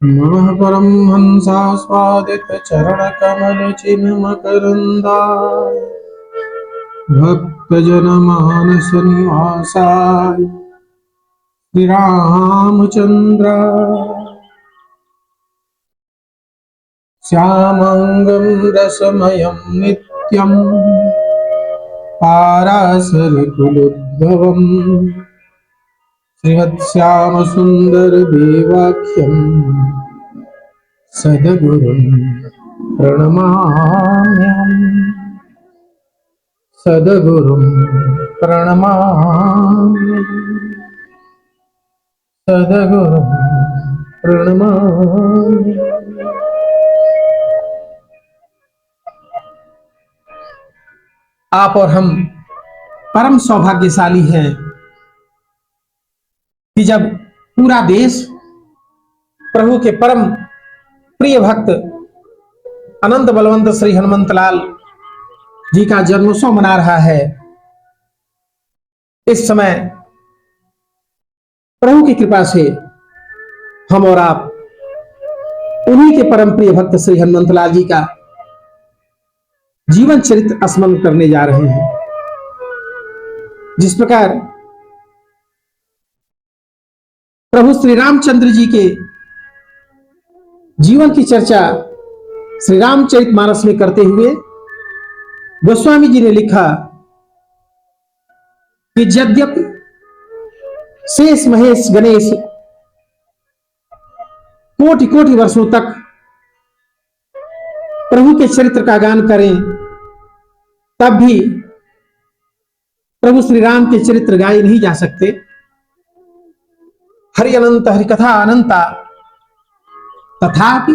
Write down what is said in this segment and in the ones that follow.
नमः परमहंसास्वादित चरणकमलचिन्मकरन्दाय भक्तजनमानसनिवासाय श्रीरामचन्द्राय श्यामङ्गं रसमयं नित्यं पारासरिकुलोद्भवम् श्रीमत्श्यामसुन्दरदेवाख्यं सद्गुरुं प्रणमाम्यहम् सद्गुरुं प्रणमाम्यहम् सद्गुरुं प्रणमाम्यहम्। आप और हम परम सौभाग्यशाली हैं कि जब पूरा देश प्रभु के परम प्रिय भक्त अनंत बलवंत श्री हनुमंत लाल जी का जन्मोत्सव मना रहा है। इस समय प्रभु की कृपा से हम और आप उन्हीं के परम प्रिय भक्त श्री हनुमंत लाल जी का जीवन चरित्र स्मरण करने जा रहे हैं। जिस प्रकार प्रभु श्री रामचंद्र जी के जीवन की चर्चा श्री रामचरितमानस में करते हुए गोस्वामी जी ने लिखा कि यद्यपि शेष महेश गणेश कोटि कोटि वर्षों तक प्रभु के चरित्र का गान करें, तब भी प्रभु श्री राम के चरित्र गाए नहीं जा सकते। हरि अनंत हरि कथा अनंता, तथापि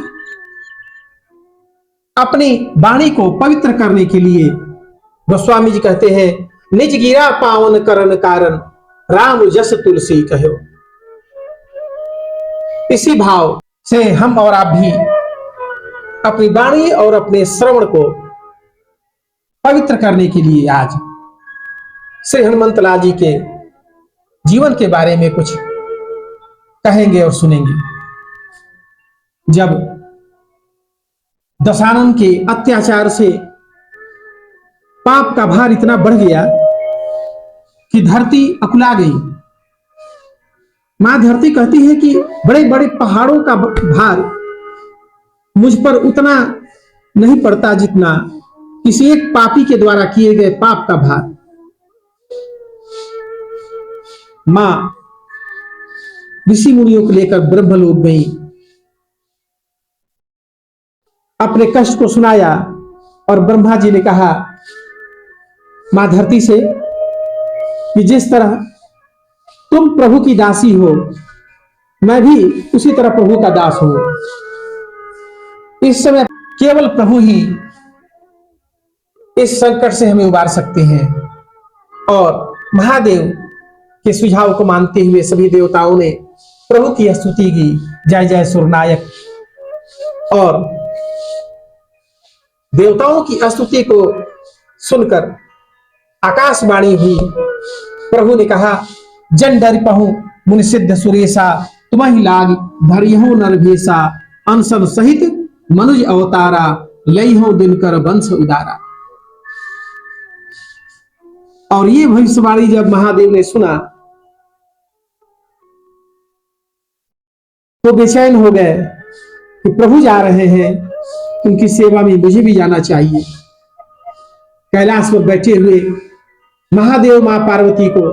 अपनी वाणी को पवित्र करने के लिए गोस्वामी जी कहते हैं, निज गिरा पावन करण कारण राम जस तुलसी कहो। इसी भाव से हम और आप भी अपनी वाणी और अपने श्रवण को पवित्र करने के लिए आज श्री हनुमंत लाल जी के जीवन के बारे में कुछ कहेंगे और सुनेंगे। जब दशानन के अत्याचार से पाप का भार इतना बढ़ गया कि धरती अकुला गई। मां धरती कहती है कि बड़े बड़े पहाड़ों का भार मुझ पर उतना नहीं पड़ता जितना किसी एक पापी के द्वारा किए गए पाप का भार। मां ऋषि मुनियों को लेकर ब्रह्मलोक गई, अपने कष्ट को सुनाया और ब्रह्मा जी ने कहा मां धरती से कि जिस तरह तुम प्रभु की दासी हो, मैं भी उसी तरह प्रभु का दास हूं। इस समय केवल प्रभु ही इस संकट से हमें उबार सकते हैं। और महादेव के सुझाव को मानते हुए सभी देवताओं ने प्रभु की स्तुति की, जय जय सुरनायक। और देवताओं की स्तुति को सुनकर आकाशवाणी हुई। प्रभु ने कहा, जन डर पहु मुनि सिद्ध सुरेशा, तुम्हि लाग धरियहु नरभेसा, अनशन सहित मनुज अवतारा, लइहो दिनकर वंश उदारा। और ये भविष्यवाणी जब महादेव ने सुना तो बेचैन हो गए कि प्रभु जा रहे हैं, उनकी सेवा में मुझे भी जाना चाहिए। कैलाश पर बैठे हुए महादेव मां पार्वती को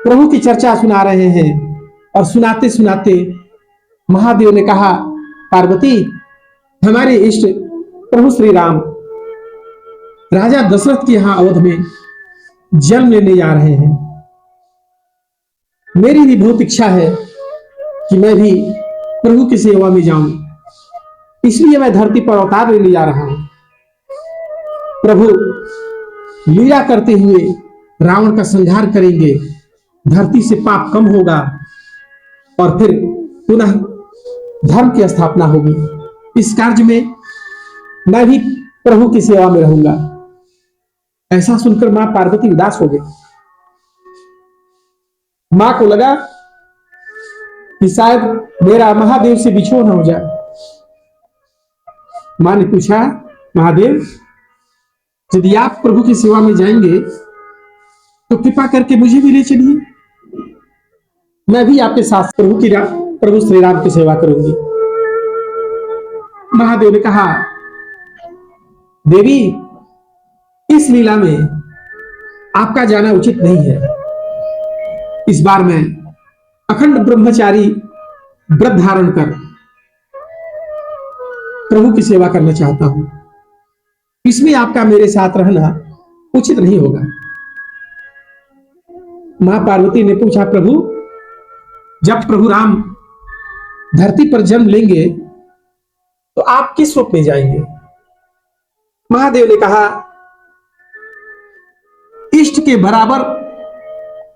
प्रभु की चर्चा सुना रहे हैं और सुनाते सुनाते महादेव ने कहा, पार्वती, हमारे इष्ट प्रभु श्री राम राजा दशरथ के यहां अवध में जन्म लेने जा रहे हैं। मेरी भी बहुत इच्छा है कि मैं भी प्रभु की सेवा में जाऊं, इसलिए मैं धरती पर अवतार लेने जा रहा हूं। प्रभु लीला करते हुए रावण का संहार करेंगे, धरती से पाप कम होगा और फिर पुनः धर्म की स्थापना होगी। इस कार्य में मैं भी प्रभु की सेवा में रहूंगा। ऐसा सुनकर मां पार्वती उदास हो गई। मां को लगा कि शायद मेरा महादेव से बिछोह न हो जाए। मां ने पूछा, महादेव, यदि आप प्रभु की सेवा में जाएंगे तो कृपा करके मुझे भी ले चलिए, मैं भी आपके साथ प्रभु श्री राम की सेवा करूंगी। महादेव ने कहा, देवी, इस लीला में आपका जाना उचित नहीं है। इस बार मैं अखंड ब्रह्मचारी व्रत धारण कर प्रभु की सेवा करना चाहता हूं। इसमें आपका मेरे साथ रहना उचित नहीं होगा। मां पार्वती ने पूछा, प्रभु, जब प्रभु राम धरती पर जन्म लेंगे तो आप किस रूप में जाएंगे? महादेव ने कहा, इष्ट के बराबर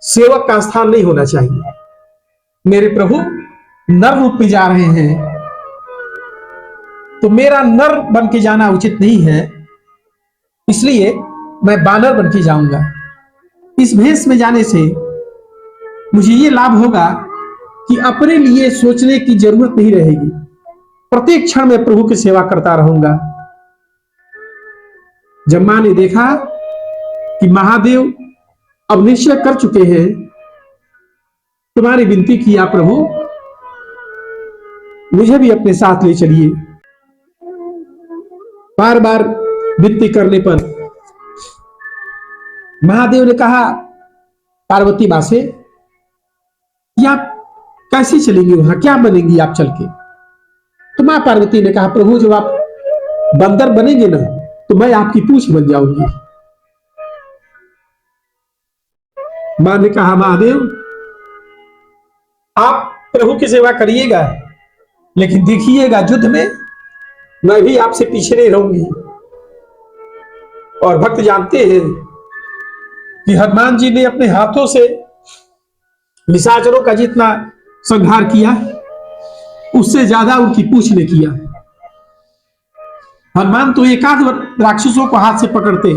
सेवक का स्थान नहीं होना चाहिए। मेरे प्रभु नर रूप में जा रहे हैं तो मेरा नर बन के जाना उचित नहीं है, इसलिए मैं बानर बन के जाऊंगा। इस भेष में जाने से मुझे यह लाभ होगा कि अपने लिए सोचने की जरूरत नहीं रहेगी। प्रत्येक क्षण में प्रभु की सेवा करता रहूंगा। जब मां ने देखा कि महादेव अब निश्चय कर चुके हैं, तुम्हारी विनती किया, प्रभु मुझे भी अपने साथ ले चलिए। बार बार विनती करने पर महादेव ने कहा, पार्वती मां से, कि आप कैसे चलेंगे वहां, क्या बनेंगी आप चल के? तो मां पार्वती ने कहा, प्रभु जब आप बंदर बनेंगे ना तो मैं आपकी पूंछ बन जाऊंगी। मां ने कहा, महादेव, आप प्रभु की सेवा करिएगा, लेकिन देखिएगा युद्ध में मैं भी आपसे पीछे नहीं रहूंगी। और भक्त जानते हैं कि हनुमान जी ने अपने हाथों से निशाचरों का जितना संहार किया, उससे ज्यादा उनकी पूंछ ने किया। हनुमान तो एकाध राक्षसों को हाथ से पकड़ते,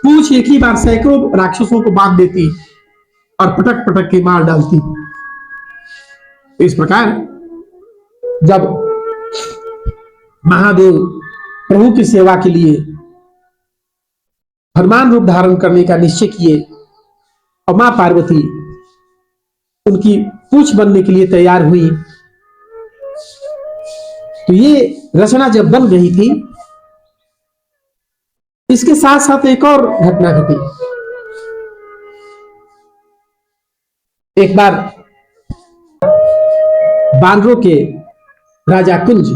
पूंछ एक ही बार सैकड़ों राक्षसों को बांध देती और पटक पटक के मार डालती। इस प्रकार जब महादेव प्रभु की सेवा के लिए हनुमान रूप धारण करने का निश्चय किए और मां पार्वती उनकी पूंछ बनने के लिए तैयार हुई, तो ये रचना जब बन गई थी, इसके साथ साथ एक और घटना घटी। एक बार बानरों के राजा कुंज,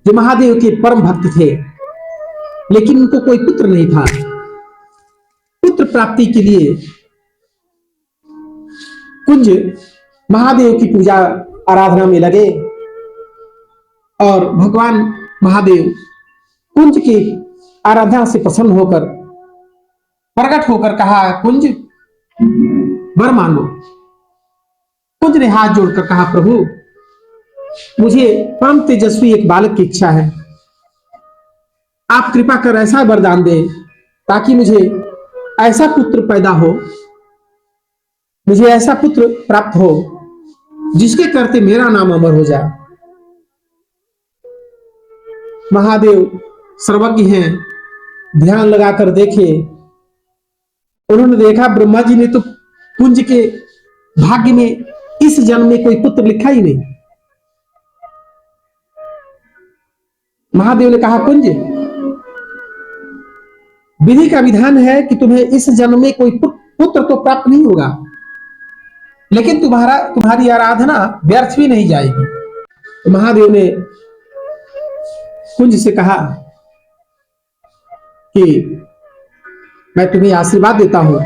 जो महादेव के परम भक्त थे, लेकिन उनको कोई पुत्र नहीं था। पुत्र प्राप्ति के लिए कुंज महादेव की पूजा आराधना में लगे और भगवान महादेव कुंज की आराधना से प्रसन्न होकर प्रकट होकर कहा, कुंज वर मांगो। कुंज ने हाथ जोड़कर कहा, प्रभु मुझे परम तेजस्वी एक बालक की इच्छा है, आप कृपा कर ऐसा वरदान दें ताकि मुझे ऐसा पुत्र पैदा हो, मुझे ऐसा पुत्र प्राप्त हो जिसके करते मेरा नाम अमर हो जाए। महादेव सर्वज्ञ हैं, ध्यान लगाकर देखे, उन्होंने देखा ब्रह्मा जी ने तो कुंज के भाग्य में इस जन्म में कोई पुत्र लिखा ही नहीं। महादेव ने कहा, कुंज, विधि का विधान है कि तुम्हें इस जन्म में कोई पुत्र तो प्राप्त नहीं होगा, लेकिन तुम्हारी आराधना व्यर्थ भी नहीं जाएगी। तो महादेव ने कुंज से कहा कि मैं तुम्हें आशीर्वाद देता हूं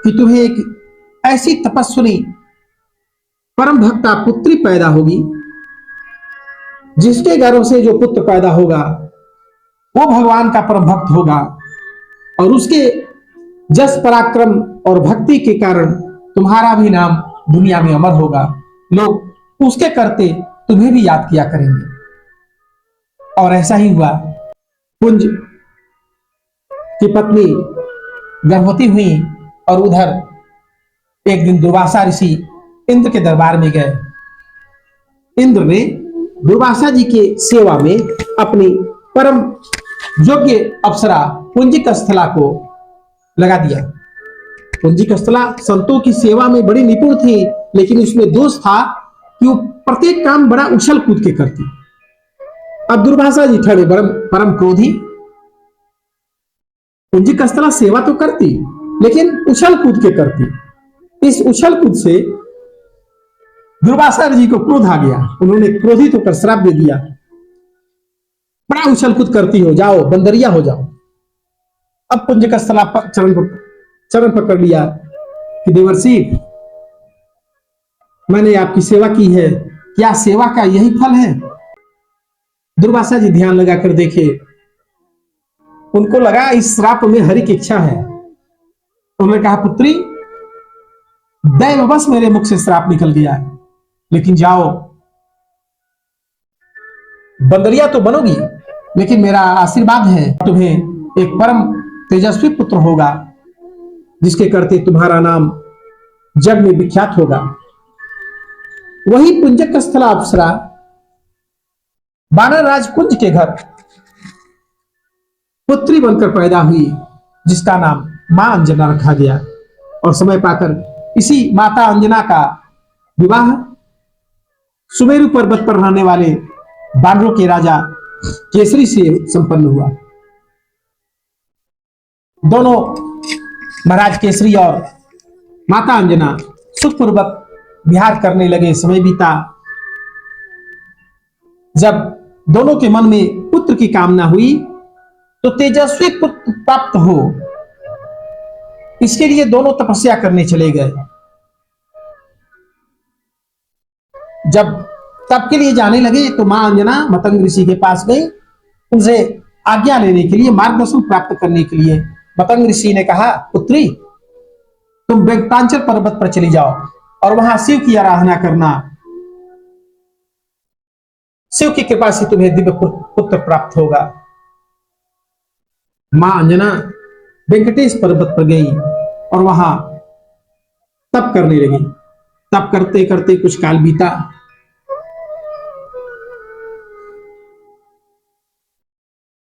कि तुम्हें एक ऐसी तपस्विनी परम भक्ता पुत्री पैदा होगी, जिसके गर्भ से जो पुत्र पैदा होगा वो भगवान का परम भक्त होगा और उसके जस पराक्रम और भक्ति के कारण तुम्हारा भी नाम दुनिया में अमर होगा। लोग उसके करते तुम्हें भी याद किया करेंगे। और ऐसा ही हुआ। कुंज की पत्नी गर्भवती हुई और उधर एक दिन दुर्वासा ऋषि इंद्र के दरबार में गए। इंद्र ने दुर्वासा जी के सेवा में अपनी परम योग्य अप्सरा पुंजिक स्थला को लगा दिया। पुंजिक स्थला संतों की सेवा में बड़ी निपुण थी, लेकिन उसमें दोष था कि वो प्रत्येक काम बड़ा उछल कूद के करती। अब दुर्वासा जी थे परम क्रोधी। पुंजिक स्थला सेवा तो करती, लेकिन उछल कूद के करती। इस उछल कूद से दुर्वासा जी को क्रोध आ गया। उन्होंने क्रोधित होकर श्राप दे दिया, बड़ा उछल कूद करती हो, जाओ बंदरिया हो जाओ। अब पुंजिक स्थला चरण पकड़ लिया कि देवर्षि, मैंने आपकी सेवा की है, क्या सेवा का यही फल है? दुर्वासा जी ध्यान लगाकर देखे, उनको लगा इस श्राप में हरि की इच्छा है। उन्होंने कहा, पुत्री, दैववश मेरे मुख से श्राप निकल गया, लेकिन जाओ, बंदरिया तो बनोगी, लेकिन मेरा आशीर्वाद है, तुम्हें एक परम तेजस्वी पुत्र होगा, जिसके करते तुम्हारा नाम जग में विख्यात होगा। वही पुंजक स्थला अप्सरा बानर राजकुंज के घर पुत्री बनकर पैदा हुई, जिसका नाम मां अंजना रखा गया। और समय पाकर इसी माता अंजना का विवाह सुमेरु पर्वत पर रहने वाले बानरों के राजा केसरी से संपन्न हुआ। दोनों महाराज केसरी और माता अंजना सुखपूर्वक विहार करने लगे। समय बीता। जब दोनों के मन में पुत्र की कामना हुई तो तेजस्वी पुत्र प्राप्त हो, इसके लिए दोनों तपस्या करने चले गए। जब तप के लिए जाने लगे तो मां अंजना मतंग ऋषि के पास गई, उनसे आज्ञा लेने के लिए, मार्गदर्शन प्राप्त करने के लिए। मतंग ऋषि ने कहा, पुत्री, तुम वेगतांचल पर्वत पर चली जाओ और वहां शिव की आराधना करना। शिव की कृपा से तुम्हें दिव्य पुत्र प्राप्त होगा। मां अंजना वेंकटेश पर्वत पर गई और वहां तप करने लगी। तप करते करते कुछ काल बीता।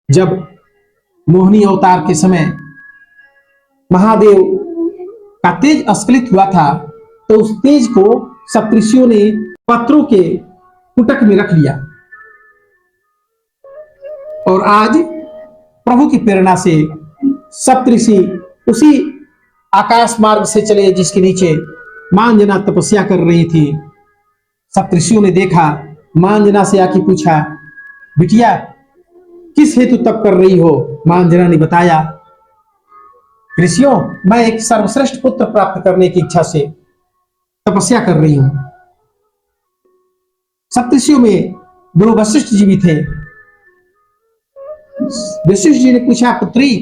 जब मोहिनी अवतार के समय महादेव का तेज अस्खलित हुआ था, तो उस तेज को सप्तऋषियों ने पत्रों के कुटक में रख लिया। और आज प्रभु की प्रेरणा से सप्तऋषि उसी आकाश मार्ग से चले जिसके नीचे मां अंजना तपस्या कर रही थी। सप्तऋषियों ने देखा, मां अंजना से आके पूछा, बिटिया, किस हेतु तप कर रही हो? मां अंजना ने बताया, ऋषियों, मैं एक सर्वश्रेष्ठ पुत्र प्राप्त करने की इच्छा से तपस्या कर रही हूं। सप्तऋषियों में गुरु वशिष्ठ जी भी थे। वशिष्ठ जी ने पूछा, पुत्री,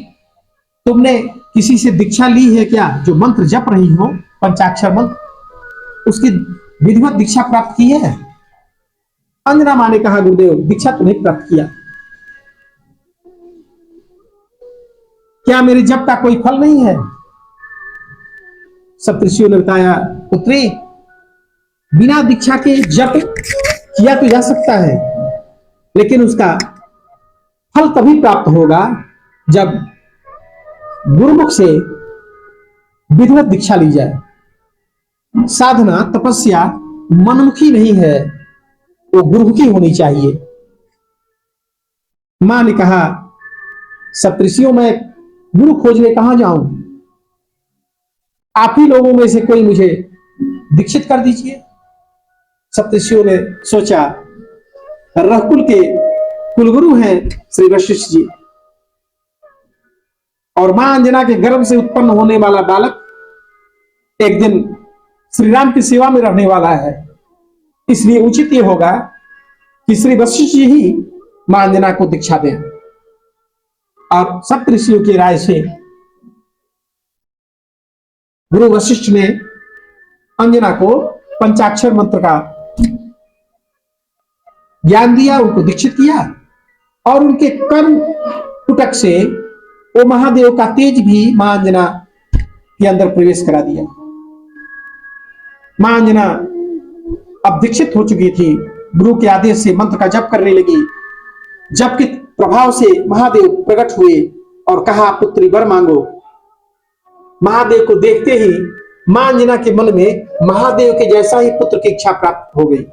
तुमने किसी से दीक्षा ली है क्या? जो मंत्र जप रही हो, पंचाक्षर मंत्र, उसकी विधिवत दीक्षा प्राप्त की है? अंजना मां ने कहा, गुरुदेव, दीक्षा तो नहीं प्राप्त किया। क्या मेरे जप का कोई फल नहीं है? सप्तऋषियों ने बताया, पुत्री, बिना दीक्षा के जप किया तो जा सकता है, लेकिन उसका फल तभी प्राप्त होगा जब गुरुमुख से विधिवत दीक्षा ली जाए। साधना, तपस्या मनमुखी नहीं है, वो गुरुमुखी होनी चाहिए। मां ने कहा, सप्तऋषियों, मैं गुरु खोजने कहां जाऊं? आप ही लोगों में से कोई मुझे दीक्षित कर दीजिए। सप्तऋषियों ने सोचा, रघुकुल के कुलगुरु हैं श्री वशिष्ठ जी, और मां अंजना के गर्भ से उत्पन्न होने वाला बालक एक दिन श्री राम की सेवा में रहने वाला है। इसलिए उचित यह होगा कि श्री वशिष्ठ जी ही मां अंजना को दीक्षा दें। और सप्तऋषियों की राय से गुरु वशिष्ठ ने अंजना को पंचाक्षर मंत्र का ज्ञान दिया, उनको दीक्षित किया, और उनके कर्म कुटक से वो महादेव का तेज भी मां अंजना के अंदर प्रवेश करा दिया। मां अंजना अब दीक्षित हो चुकी थी। गुरु के आदेश से मंत्र का जप करने लगी। जप के प्रभाव से महादेव प्रकट हुए और कहा, पुत्री वर मांगो। महादेव को देखते ही मां अंजना के मन में महादेव के जैसा ही पुत्र की इच्छा प्राप्त हो गई।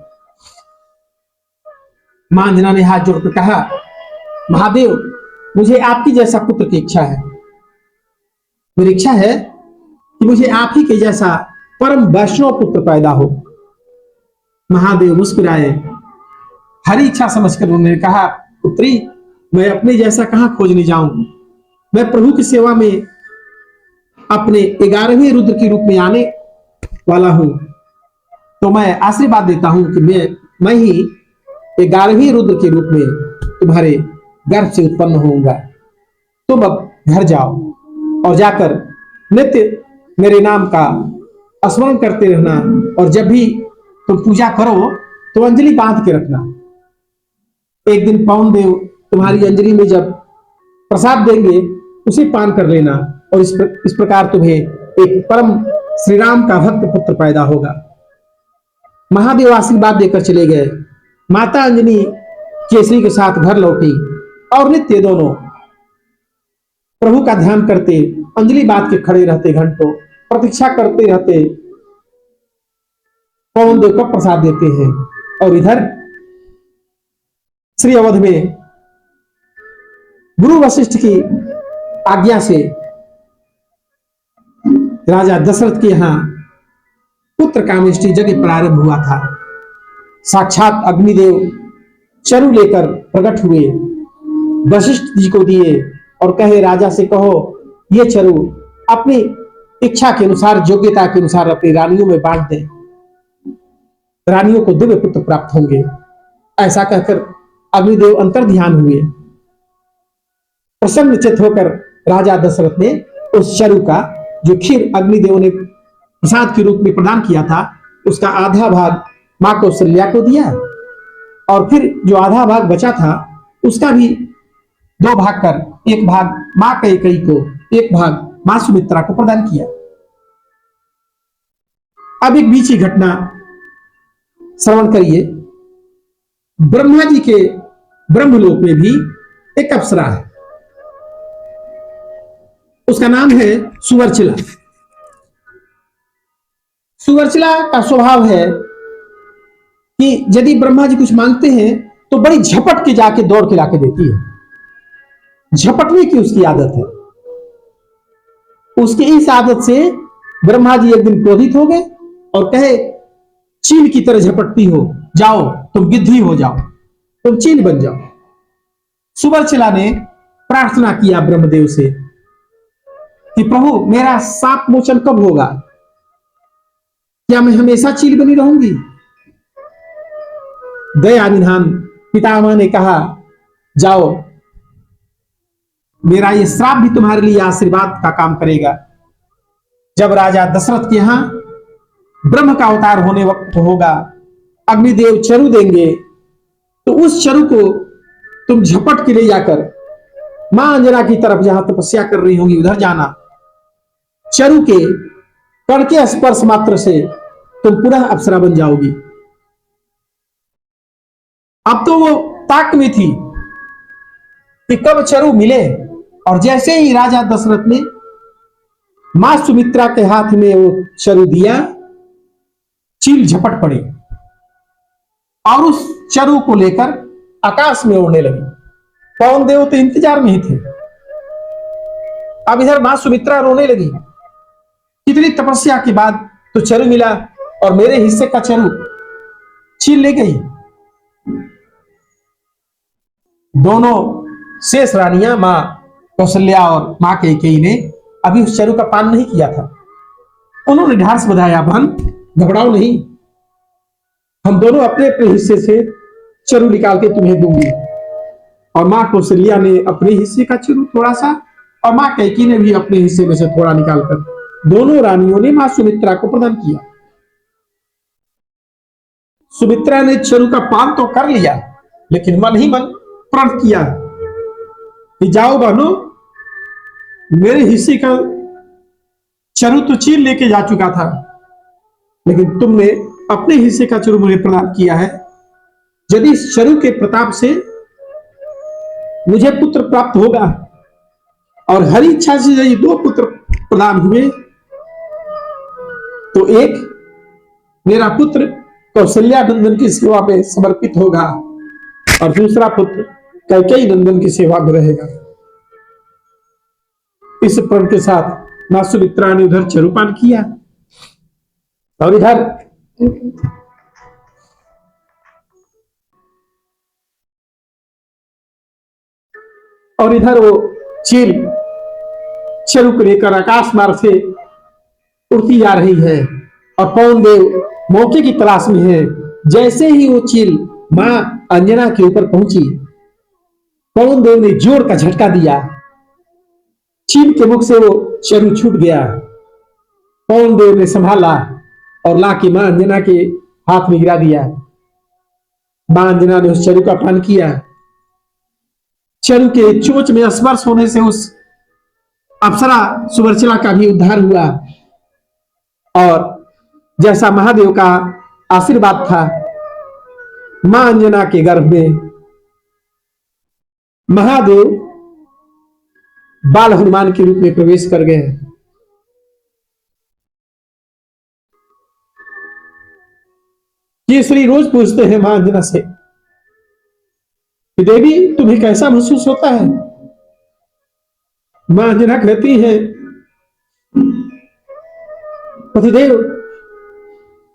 मां अंजना ने हाथ जोड़कर कहा, महादेव, मुझे आपकी जैसा पुत्र की इच्छा है। मेरी इच्छा है कि मुझे आप ही के जैसा परम वैष्णव पुत्र पैदा हो। महादेव मुस्कुराए। हरी इच्छा समझकर उन्होंने कहा, पुत्री, मैं अपने जैसा कहां खोजने जाऊं। मैं प्रभु की सेवा में अपने 11वें रुद्र के रूप में आने वाला हूं, तो मैं आशीर्वाद देता हूं कि मैं ही 11वें रुद्र के रूप में तुम्हारे गर्भ से उत्पन्न होऊंगा। तुम अब घर जाओ और जाकर नित्य मेरे नाम का स्मरण करते रहना, और जब भी तुम पूजा करो तो अंजलि बांध के रखना। एक दिन पवन देव तुम्हारी अंजलि में जब प्रसाद देंगे उसे पान कर लेना, और इस प्रकार तुम्हें एक परम श्री राम का भक्त पुत्र पैदा होगा। महादेव आशीर्वाद देकर चले गए। माता अंजनी केसरी के साथ घर लौटी और नित्य दोनों प्रभु का ध्यान करते, अंजलि बांध के खड़े रहते, घंटों प्रतीक्षा करते रहते, पवन देव को प्रसाद देते हैं। और इधर श्री अवध में गुरु वशिष्ठ की आज्ञा से राजा दशरथ के यहां पुत्र कामेष्टि यज्ञ प्रारंभ हुआ था। साक्षात अग्निदेव चरु लेकर प्रकट हुए, वशिष्ठ जी को दिए और कहे, राजा से कहो ये चरु अपनी इच्छा के अनुसार, योग्यता के अनुसार अपनी रानियों में बांट दें, रानियों को दिव्य पुत्र प्राप्त होंगे। ऐसा कहकर अग्निदेव अंतर ध्यान हुए। प्रसन्नचित होकर राजा दशरथ ने उस चरु का, जो खीर अग्निदेव ने प्रसाद के रूप में प्रदान किया था, उसका आधा भाग मां कौशल्या को दिया, और फिर जो आधा भाग बचा था उसका भी 2 भाग कर, एक भाग मां कैकेयी को, एक भाग मां सुमित्रा को प्रदान किया। अब एक बीच की घटना श्रवण करिए। ब्रह्मा जी के ब्रह्मलोक में भी एक अप्सरा है, उसका नाम है सुवर्चला। सुवर्चला का स्वभाव है कि यदि ब्रह्मा जी कुछ मांगते हैं तो बड़ी झपट के जाके दौड़ के लाके देती है। झपटने की उसकी आदत है। उसकी इस आदत से ब्रह्मा जी एक दिन क्रोधित हो गए और कहे, चील की तरह झपटती हो, जाओ तुम गिद्धी हो जाओ, तुम चील बन जाओ। सुवर्चला ने प्रार्थना किया ब्रह्मदेव से कि प्रभु, मेरा शाप मोचन कब होगा? क्या मैं हमेशा चील बनी रहूंगी? दया निधान पितामह ने कहा, जाओ, मेरा यह श्राप भी तुम्हारे लिए आशीर्वाद का काम करेगा। जब राजा दशरथ के यहां ब्रह्म का अवतार होने वक्त होगा, अग्निदेव चरु देंगे, तो उस चरु को तुम झपट के ले जाकर मां अंजना की तरफ, जहां तपस्या कर रही होंगी, उधर जाना। चरु के कण के स्पर्श मात्र से तुम पुनः अप्सरा बन जाओगी। अब तो वो ताक में थी कि कब चरु मिले, और जैसे ही राजा दशरथ ने मां सुमित्रा के हाथ में वो चरु दिया, चील झपट पड़ी और उस चरु को लेकर आकाश में उड़ने लगी। पवन देव तो इंतजार में ही थे। अब इधर मां सुमित्रा रोने लगी, कितनी तपस्या के बाद तो चरु मिला और मेरे हिस्से का चरु चील ले गई। दोनों शेष रानियां, मां कौशल्या और मां कैकेयी ने अभी उस चरु का पान नहीं किया था। उन्होंने ढास बधाया, बहन घबराओ नहीं, हम दोनों अपने अपने हिस्से से चरु निकाल के तुम्हें दूंगी। और मां कौशल्या ने अपने हिस्से का चरु थोड़ा सा, और मां कैकेयी ने भी अपने हिस्से में से थोड़ा निकालकर दोनों रानियों ने मां सुमित्रा को प्रदान किया। सुमित्रा ने चरु का पान तो कर लिया, लेकिन मन ही मन प्रण किया कि जाओ बहनों, मेरे हिस्से का चरु तो चील लेके जा चुका था, लेकिन तुमने अपने हिस्से का चरु मुझे प्रदान किया है। यदि इस चरु के प्रताप से मुझे पुत्र प्राप्त होगा और हरी इच्छा से यदि 2 पुत्र प्रदान हुए तो एक मेरा पुत्र कौशल्या नंदन की सेवा में समर्पित होगा और दूसरा पुत्र कैकेयी नंदन की सेवा में रहेगा। इस प्रण के साथ मां सुमित्रा ने उधर चरुपान किया और इधर वो चील चरु को लेकर आकाश मार्ग से उड़ती जा रही है और पवन देव मौके की तलाश में है। जैसे ही वो चील मां अंजना के ऊपर पहुंची, पवन देव ने जोर का झटका दिया, चील के मुख से वो चरु छूट गया। पवन देव ने संभाला और ला के मां अंजना के हाथ में गिरा दिया। मां अंजना ने उस चरु का पान किया। चरु के चोंच में स्पर्श होने से उस अप्सरा सुवर्चला का भी उद्धार हुआ और जैसा महादेव का आशीर्वाद था, मां अंजना के गर्भ में महादेव बाल हनुमान के रूप में प्रवेश कर गए। केसरी रोज पूछते हैं मां अंजना से कि देवी तुम्हें कैसा महसूस होता है। मां अंजना कहती है, पतिदेव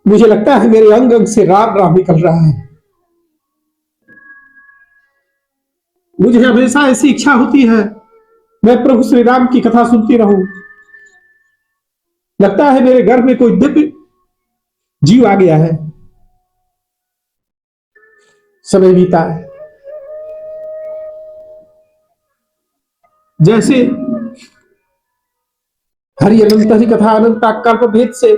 मुझे लगता है मेरे अंग अंग से राम राम निकल रहा है। मुझे हमेशा ऐसी इच्छा होती है मैं प्रभु श्री राम की कथा सुनती रहूं। लगता है मेरे गर्भ में कोई दिव्य जीव आ गया है। समय बीता है, जैसे हरि अनंत हरि कथा अनंत कल्प भेद से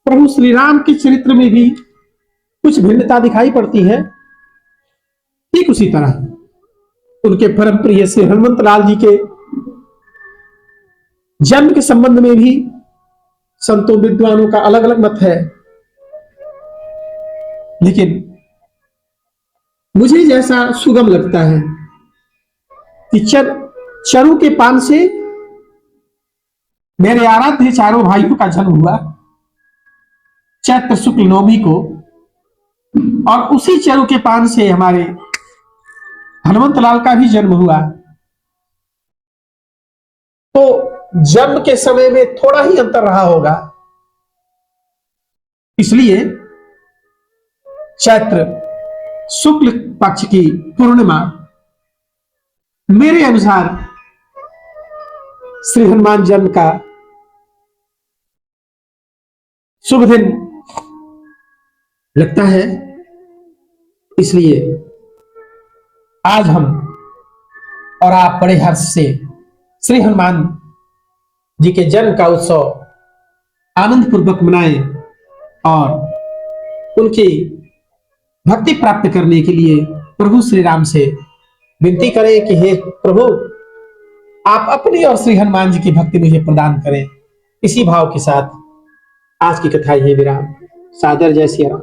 प्रभु श्री राम के चरित्र में भी कुछ भिन्नता दिखाई पड़ती है। ठीक उसी तरह उनके परम प्रिय श्री हनुमंत लाल जी के जन्म के संबंध में भी संतों विद्वानों का अलग अलग मत है, लेकिन मुझे जैसा सुगम लगता है कि चरु के पान से मेरे आराध्य चारों भाइयों का जन्म हुआ चैत्र शुक्ल नवमी को, और उसी चरु के पान से हमारे हनुमंत लाल का भी जन्म हुआ। तो जन्म के समय में थोड़ा ही अंतर रहा होगा, इसलिए चैत्र शुक्ल पक्ष की पूर्णिमा मेरे अनुसार श्री हनुमान जन्म का शुभ दिन लगता है। इसलिए आज हम और आप बड़े हर्ष से श्री हनुमान जी के जन्म का उत्सव आनंद पूर्वक मनाएं और उनकी भक्ति प्राप्त करने के लिए प्रभु श्री राम से विनती करें कि हे प्रभु, आप अपनी और श्री हनुमान जी की भक्ति मुझे प्रदान करें। इसी भाव के साथ आज की कथा ये विराम। सादर जय सिया राम।